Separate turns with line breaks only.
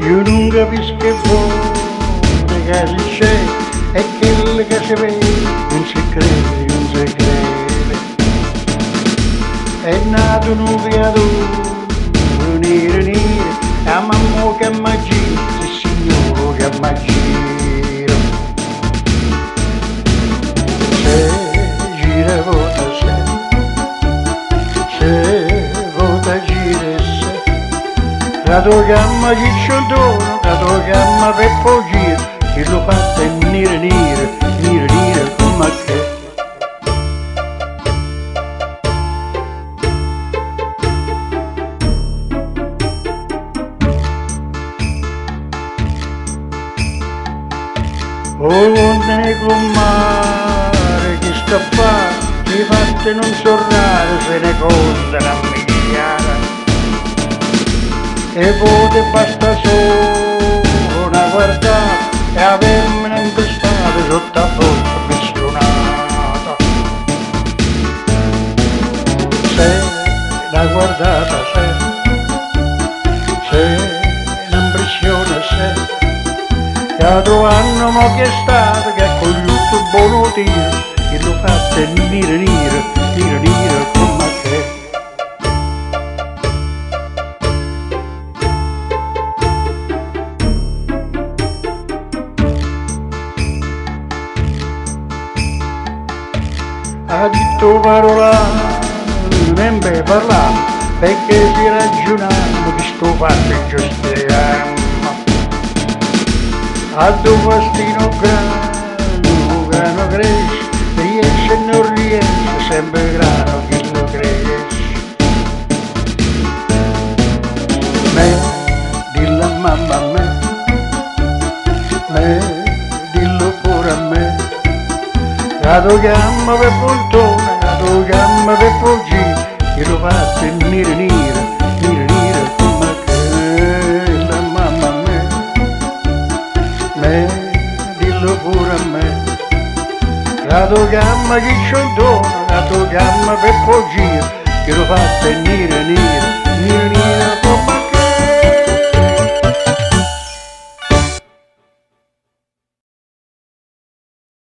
Io non capisco che vuole che si c'è e quello che si vede non si crede, non si crede. È nato un creatore, nero nero, a mamma che magia, sì signore che magia. Se gira vota se vota gira se, la tua gamma che c'è un dono, la tua gamma per pogire, che lo fa tenere nero come che. Oh, negro mare che sta a fare, i fatti non so rari, se ne contano a migliaia. E poi basta solo una guardata e avermene impestata sotto a bocca missionata. Se la guardata se l'impressione se, che trovano mo che è stato, che ha cogliuto il buono tiro, che lo fa tenere nero come che. Ha detto parola, non per parlare, perché si ragionava che sto fatto giustiamo. A tuo fastino grano cresce, riesce e non riesce, sempre grano chi lo cresce. Me, dillo a mamma a me, dillo pure a me. La tua gamma per poltrona, la tua gamma per poggi, che lo fa tenere nero come che. La mamma a me, dillo pure a me. La tua gamma che c'è il dono, la tua gamma per poggi, che lo fa tenere nero come